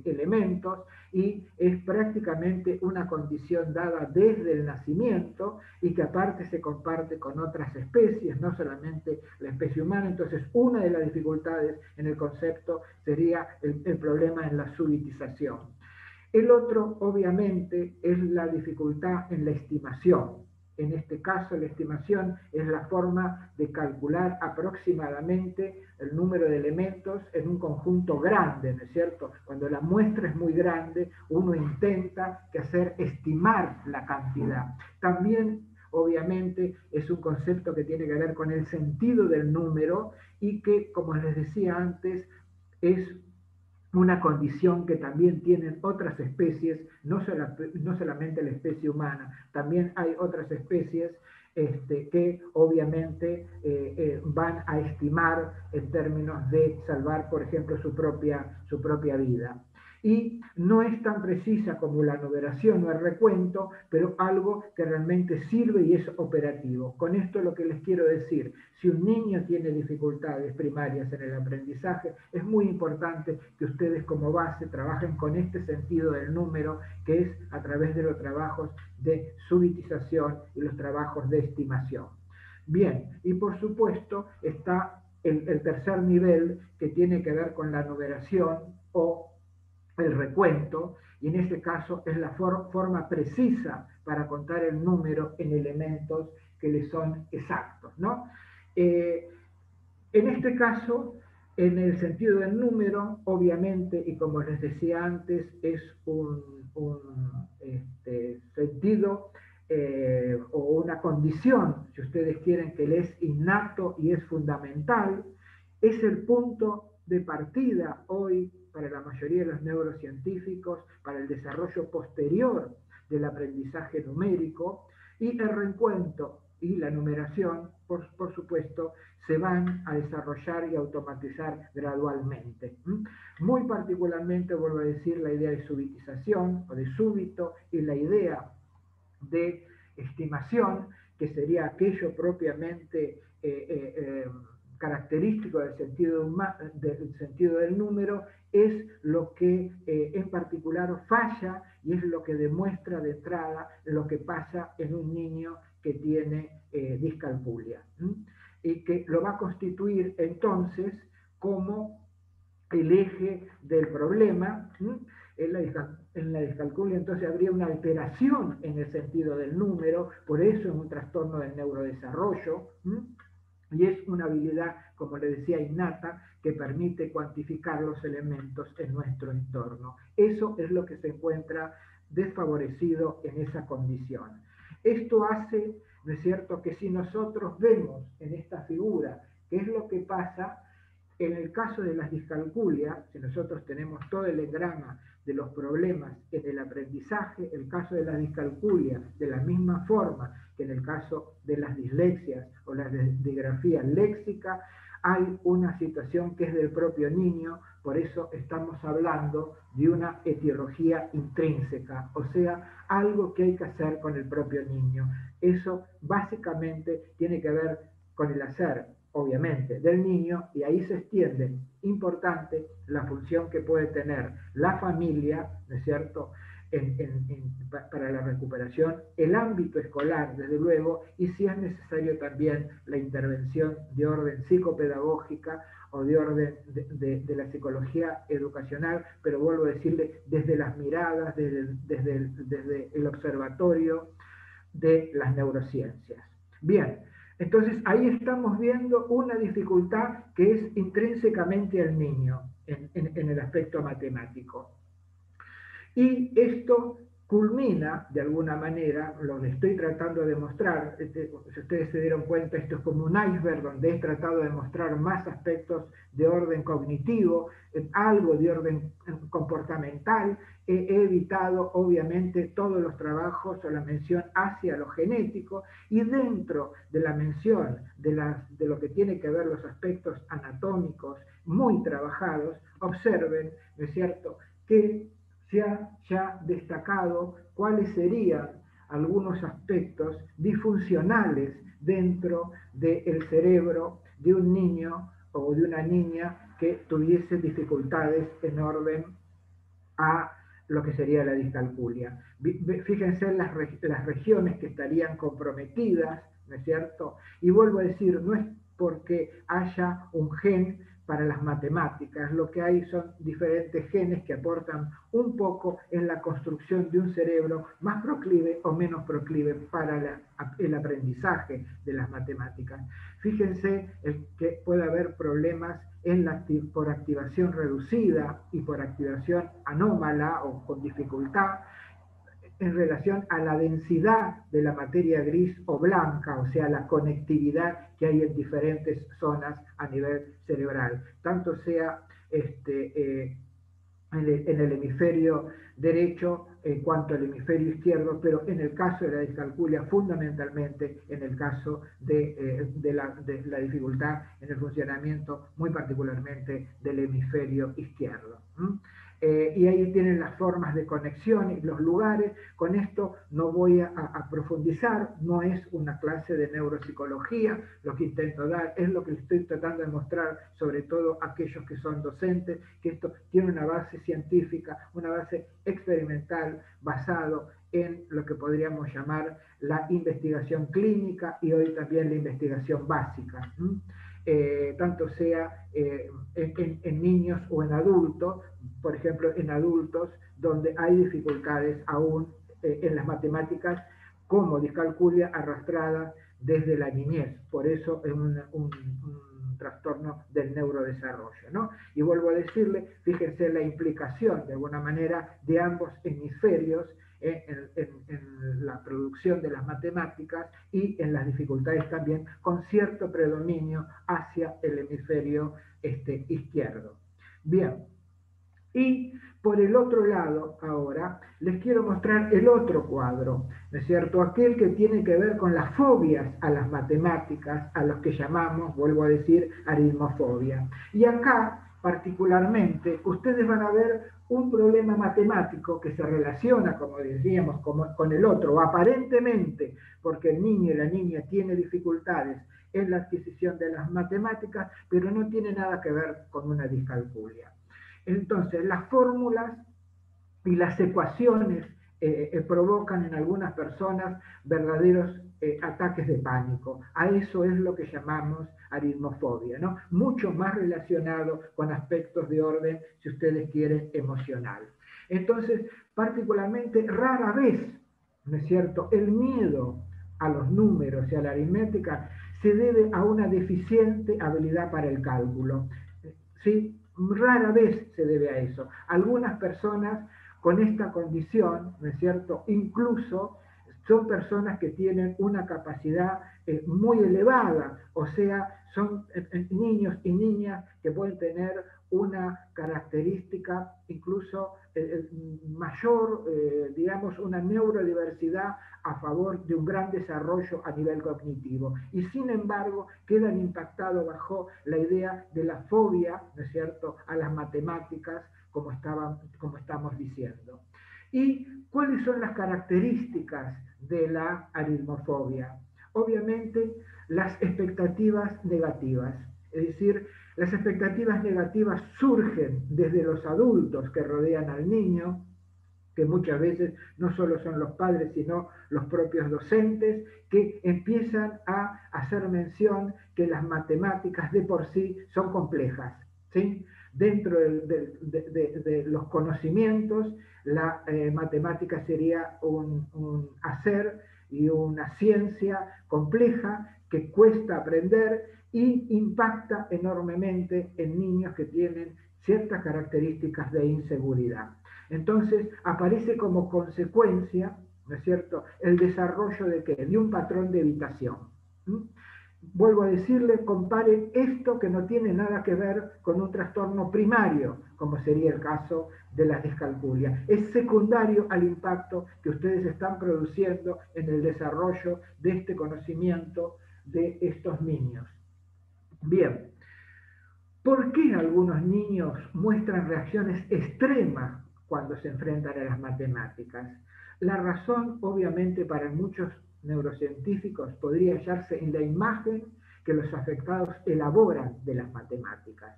Speaker 1: elementos, y es prácticamente una condición dada desde el nacimiento y que aparte se comparte con otras especies, no solamente la especie humana. Entonces, una de las dificultades en el concepto sería el problema en la subitización. El otro, obviamente, es la dificultad en la estimación. En este caso, la estimación es la forma de calcular aproximadamente el número de elementos en un conjunto grande, ¿no es cierto? Cuando la muestra es muy grande, uno intenta hacer estimar la cantidad. También, obviamente, es un concepto que tiene que ver con el sentido del número y que, como les decía antes, es una condición que también tienen otras especies, no solamente la especie humana, también hay otras especies que obviamente van a estimar en términos de salvar, por ejemplo, su propia vida. Y no es tan precisa como la numeración o el recuento, pero algo que realmente sirve y es operativo. Con esto lo que les quiero decir, si un niño tiene dificultades primarias en el aprendizaje, es muy importante que ustedes como base trabajen con este sentido del número, que es a través de los trabajos de subitización y los trabajos de estimación. Bien, y por supuesto está el tercer nivel que tiene que ver con la numeración o el recuento, y en este caso es la forma precisa para contar el número en elementos que le son exactos, ¿no? En este caso, en el sentido del número, obviamente, y como les decía antes, es un sentido o una condición, si ustedes quieren, que le es innato y es fundamental, es el punto de partida hoy para la mayoría de los neurocientíficos, para el desarrollo posterior del aprendizaje numérico, y el recuento y la numeración, por supuesto, se van a desarrollar y automatizar gradualmente. Muy particularmente, vuelvo a decir, la idea de subitización o de súbito y la idea de estimación, que sería aquello propiamente característico del sentido del número, es lo que en particular falla y es lo que demuestra de entrada lo que pasa en un niño que tiene discalculia, y que lo va a constituir entonces como el eje del problema. En la discalculia entonces habría una alteración en el sentido del número, por eso es un trastorno del neurodesarrollo, y es una habilidad, como le decía, innata, que permite cuantificar los elementos en nuestro entorno. Eso es lo que se encuentra desfavorecido en esa condición. Esto hace, ¿no es cierto?, que si nosotros vemos en esta figura qué es lo que pasa, en el caso de las discalculias, si nosotros tenemos todo el engrama de los problemas en el aprendizaje, el caso de las discalculias, de la misma forma que en el caso de las dislexias o la disgrafía léxica, hay una situación que es del propio niño, por eso estamos hablando de una etiología intrínseca, o sea, algo que hay que hacer con el propio niño. Eso básicamente tiene que ver con el hacer, obviamente, del niño, y ahí se extiende, importante, la función que puede tener la familia, ¿no es cierto?, para la recuperación, el ámbito escolar, desde luego, y si es necesario también la intervención de orden psicopedagógica o de orden de la psicología educacional, pero vuelvo a decirle, desde las miradas, desde el observatorio de las neurociencias. Bien, entonces ahí estamos viendo una dificultad que es intrínsecamente al niño en el aspecto matemático. Y esto culmina, de alguna manera, lo que estoy tratando de mostrar, si ustedes se dieron cuenta, esto es como un iceberg donde he tratado de mostrar más aspectos de orden cognitivo, algo de orden comportamental, he evitado obviamente todos los trabajos o la mención hacia lo genético, y dentro de la mención de lo que tiene que ver los aspectos anatómicos muy trabajados, observen, ¿no es cierto?, que se ha ya destacado cuáles serían algunos aspectos disfuncionales dentro del cerebro de un niño o de una niña que tuviese dificultades en orden a lo que sería la discalculia. Fíjense en las regiones que estarían comprometidas, ¿no es cierto? Y vuelvo a decir, no es porque haya un gen para las matemáticas, lo que hay son diferentes genes que aportan un poco en la construcción de un cerebro más proclive o menos proclive para el aprendizaje de las matemáticas. Fíjense que puede haber problemas por activación reducida y por activación anómala o con dificultad en relación a la densidad de la materia gris o blanca, o sea, la conectividad que hay en diferentes zonas a nivel cerebral, tanto sea en el hemisferio derecho en cuanto al hemisferio izquierdo, pero en el caso de la discalculia, fundamentalmente en el caso de la dificultad en el funcionamiento, muy particularmente del hemisferio izquierdo. Y ahí tienen las formas de conexión y los lugares. Con esto no voy a profundizar, no es una clase de neuropsicología lo que intento dar, es lo que les estoy tratando de mostrar, sobre todo a aquellos que son docentes, que esto tiene una base científica, una base experimental basado en lo que podríamos llamar la investigación clínica y hoy también la investigación básica. Tanto sea en niños o en adultos, por ejemplo en adultos donde hay dificultades aún en las matemáticas como discalculia arrastrada desde la niñez, por eso es un trastorno del neurodesarrollo, ¿no? Y vuelvo a decirle, fíjense la implicación de alguna manera de ambos hemisferios en la producción de las matemáticas y en las dificultades también, con cierto predominio hacia el hemisferio izquierdo. Bien, y por el otro lado, ahora, les quiero mostrar el otro cuadro, ¿no es cierto? Aquel que tiene que ver con las fobias a las matemáticas, a los que llamamos, vuelvo a decir, aritmofobia. Y acá, particularmente, ustedes van a ver un problema matemático que se relaciona, como decíamos, con el otro, aparentemente, porque el niño y la niña tienen dificultades en la adquisición de las matemáticas, pero no tiene nada que ver con una discalculia. Entonces, las fórmulas y las ecuaciones provocan en algunas personas verdaderos ataques de pánico. A eso es lo que llamamos aritmofobia, ¿no? Mucho más relacionado con aspectos de orden, si ustedes quieren, emocional. Entonces, particularmente, rara vez, ¿no es cierto?, el miedo a los números y a la aritmética se debe a una deficiente habilidad para el cálculo, ¿sí? Rara vez se debe a eso. Algunas personas con esta condición, ¿no es cierto?, incluso son personas que tienen una capacidad muy elevada, o sea, son niños y niñas que pueden tener una característica incluso mayor, digamos, una neurodiversidad a favor de un gran desarrollo a nivel cognitivo. Y sin embargo, quedan impactados bajo la idea de la fobia, ¿no es cierto?, a las matemáticas, como estamos diciendo. ¿Y cuáles son las características de la aritmofobia? Obviamente, las expectativas negativas, es decir, las expectativas negativas surgen desde los adultos que rodean al niño, que muchas veces no solo son los padres, sino los propios docentes, que empiezan a hacer mención que las matemáticas de por sí son complejas, ¿sí? Dentro de los conocimientos, la matemática sería un hacer y una ciencia compleja que cuesta aprender y impacta enormemente en niños que tienen ciertas características de inseguridad. Entonces aparece como consecuencia, ¿no es cierto?, el desarrollo de ¿qué? De un patrón de evitación. Vuelvo a decirle, comparen esto que no tiene nada que ver con un trastorno primario, como sería el caso de la discalculia. Es secundario al impacto que ustedes están produciendo en el desarrollo de este conocimiento de estos niños. Bien, ¿por qué algunos niños muestran reacciones extremas cuando se enfrentan a las matemáticas? La razón, obviamente, para muchos neurocientíficos podría hallarse en la imagen que los afectados elaboran de las matemáticas,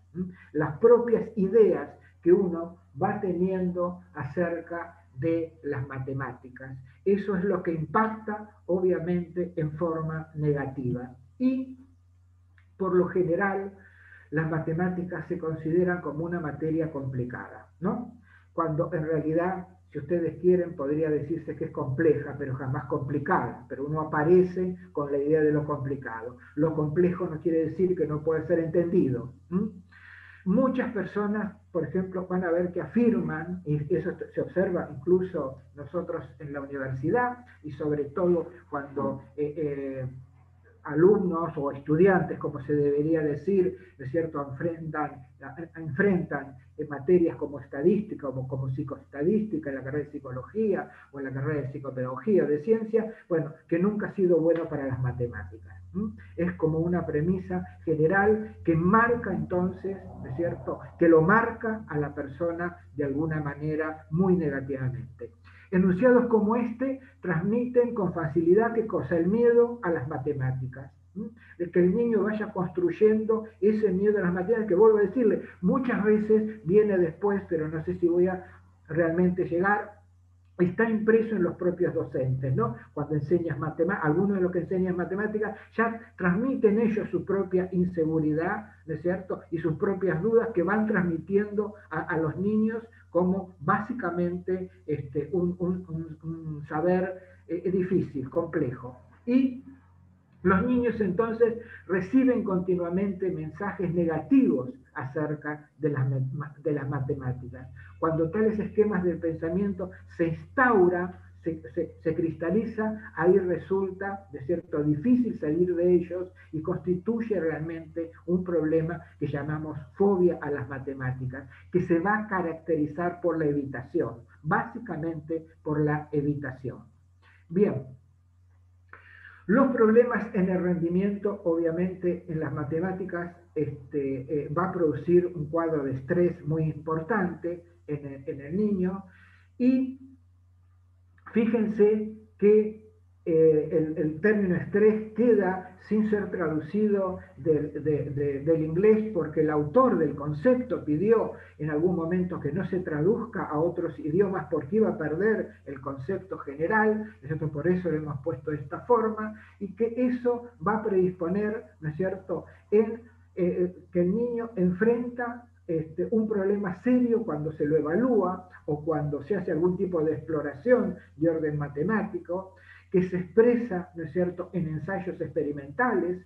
Speaker 1: las propias ideas que uno va teniendo acerca de las matemáticas. Eso es lo que impacta, obviamente, en forma negativa. Y, por lo general, las matemáticas se consideran como una materia complicada, ¿no? Cuando en realidad, si ustedes quieren, podría decirse que es compleja, pero jamás complicada, pero uno aparece con la idea de lo complicado. Lo complejo no quiere decir que no pueda ser entendido. Muchas personas, por ejemplo, van a ver que afirman, y eso se observa incluso nosotros en la universidad, y sobre todo cuando alumnos o estudiantes, como se debería decir, ¿no es cierto?, enfrentan materias como estadística o como psicoestadística en la carrera de psicología o en la carrera de psicopedagogía o de ciencia, bueno, que nunca ha sido bueno para las matemáticas. Es como una premisa general que marca entonces, ¿no es cierto?, que lo marca a la persona de alguna manera muy negativamente. Enunciados como este transmiten con facilidad ¿qué cosa? El miedo a las matemáticas. De que el niño vaya construyendo ese miedo a las matemáticas, que vuelvo a decirle, muchas veces viene después, pero no sé si voy a realmente llegar, está impreso en los propios docentes, ¿no? Cuando enseñas matemáticas, algunos de los que enseñan matemáticas ya transmiten ellos su propia inseguridad, ¿no es cierto? Y sus propias dudas que van transmitiendo a los niños como básicamente un saber difícil, complejo. Y los niños entonces reciben continuamente mensajes negativos acerca de las matemáticas. Cuando tales esquemas del pensamiento se instauran, se cristaliza, ahí resulta, de cierto, difícil salir de ellos y constituye realmente un problema que llamamos fobia a las matemáticas, que se va a caracterizar por la evitación, básicamente por la evitación. Bien. Los problemas en el rendimiento, obviamente, en las matemáticas va a producir un cuadro de estrés muy importante en el niño y fíjense que el término estrés queda sin ser traducido del inglés porque el autor del concepto pidió en algún momento que no se traduzca a otros idiomas porque iba a perder el concepto general, ¿no? Por eso lo hemos puesto de esta forma, y que eso va a predisponer, ¿no es cierto?, en que el niño enfrenta un problema serio cuando se lo evalúa o cuando se hace algún tipo de exploración de orden matemático, que se expresa, ¿no es cierto?, en ensayos experimentales,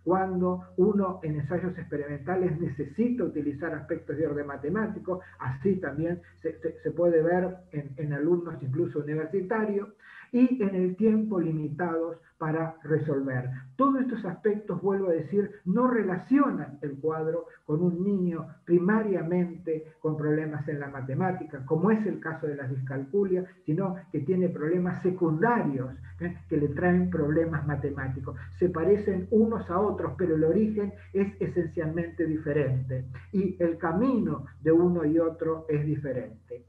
Speaker 1: cuando uno en ensayos experimentales necesita utilizar aspectos de orden matemático, así también se puede ver en alumnos incluso universitarios, y en el tiempo limitados para resolver. Todos estos aspectos, vuelvo a decir, no relacionan el cuadro con un niño primariamente con problemas en la matemática, como es el caso de la discalculia, sino que tiene problemas secundarios que le traen problemas matemáticos. Se parecen unos a otros, pero el origen es esencialmente diferente y el camino de uno y otro es diferente.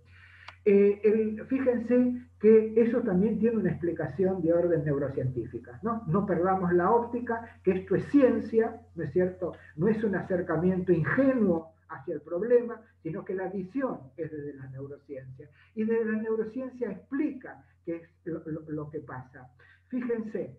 Speaker 1: Fíjense que eso también tiene una explicación de orden neurocientífica, ¿no? No perdamos la óptica, que esto es ciencia, ¿no es cierto? No es un acercamiento ingenuo hacia el problema, sino que la visión es desde la neurociencia. Y desde la neurociencia explica qué es lo que pasa. Fíjense,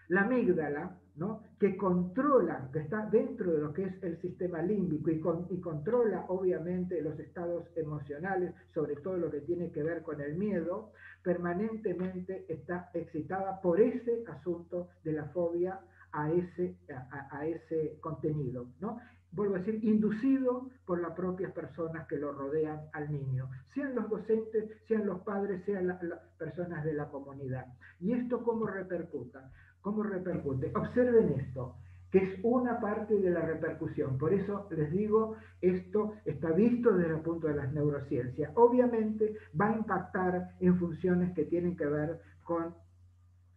Speaker 1: la amígdala, ¿no? Que controla, que está dentro de lo que es el sistema límbico y controla obviamente los estados emocionales, sobre todo lo que tiene que ver con el miedo, permanentemente está excitada por ese asunto de la fobia a ese contenido, ¿no? Vuelvo a decir, inducido por las propias personas que lo rodean al niño, sean los docentes, sean los padres, sean las personas de la comunidad. ¿Y esto cómo repercute? ¿Cómo repercute? Observen esto, que es una parte de la repercusión. Por eso les digo, esto está visto desde el punto de las neurociencias. Obviamente va a impactar en funciones que tienen que ver con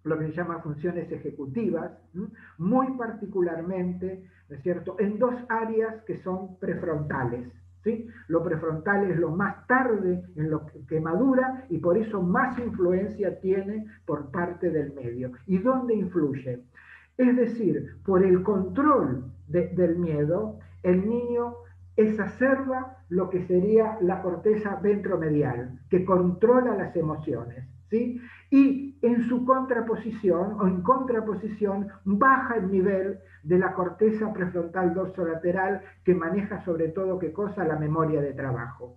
Speaker 1: lo que se llama funciones ejecutivas, muy particularmente, ¿no es cierto?, en dos áreas que son prefrontales. ¿Sí? Lo prefrontal es lo más tarde en lo que madura y por eso más influencia tiene por parte del medio. ¿Y dónde influye? Es decir, por el control del miedo, el niño exacerba lo que sería la corteza ventromedial, que controla las emociones, ¿sí? Y en su contraposición, o en contraposición, baja el nivel de la corteza prefrontal dorsolateral, que maneja sobre todo, ¿qué cosa? La memoria de trabajo.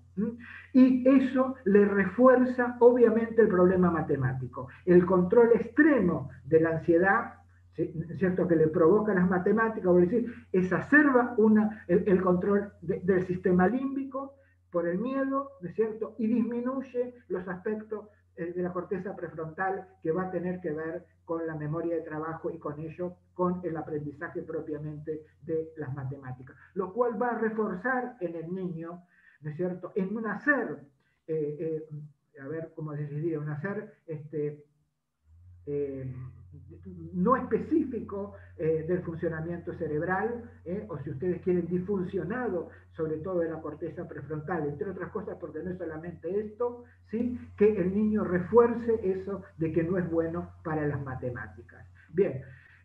Speaker 1: Y eso le refuerza, obviamente, el problema matemático. El control extremo de la ansiedad, ¿cierto?, que le provoca las matemáticas, es decir, exacerba el control del sistema límbico por el miedo, ¿no es cierto?, y disminuye los aspectos de la corteza prefrontal que va a tener que ver con la memoria de trabajo y con ello, con el aprendizaje propiamente de las matemáticas, lo cual va a reforzar en el niño, ¿no es cierto?, en un hacer, a ver cómo decidiría, un hacer no específico del funcionamiento cerebral, o si ustedes quieren, disfuncionado, sobre todo de la corteza prefrontal, entre otras cosas, porque no es solamente esto, ¿sí?, que el niño refuerce eso de que no es bueno para las matemáticas. Bien,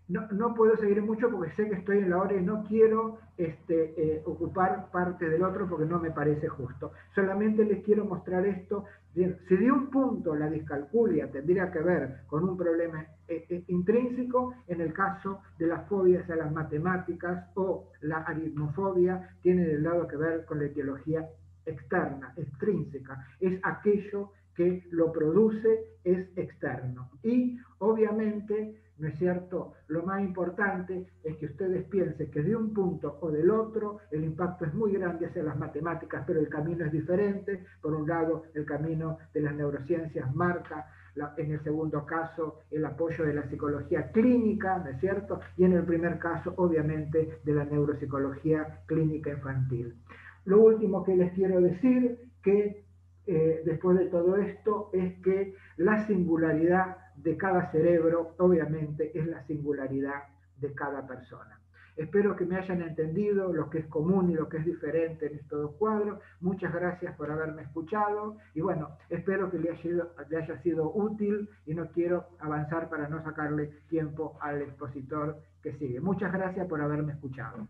Speaker 1: no puedo seguir mucho porque sé que estoy en la hora y no quiero ocupar parte del otro porque no me parece justo. Solamente les quiero mostrar esto. Si de un punto la discalculia tendría que ver con un problema intrínseco, en el caso de las fobias a las matemáticas o la aritmofobia, tiene del lado que ver con la etiología externa, extrínseca. Es aquello que lo produce, es externo. Y obviamente, ¿no es cierto?, lo más importante es que ustedes piensen que de un punto o del otro el impacto es muy grande hacia las matemáticas, pero el camino es diferente. Por un lado, el camino de las neurociencias marca, en el segundo caso, el apoyo de la psicología clínica, ¿no es cierto?, y en el primer caso, obviamente, de la neuropsicología clínica infantil. Lo último que les quiero decir, que después de todo esto, es que la singularidad de cada cerebro, obviamente, es la singularidad de cada persona. Espero que me hayan entendido lo que es común y lo que es diferente en estos dos cuadros. Muchas gracias por haberme escuchado y bueno, espero que le haya sido útil y no quiero avanzar para no sacarle tiempo al expositor que sigue. Muchas gracias por haberme escuchado.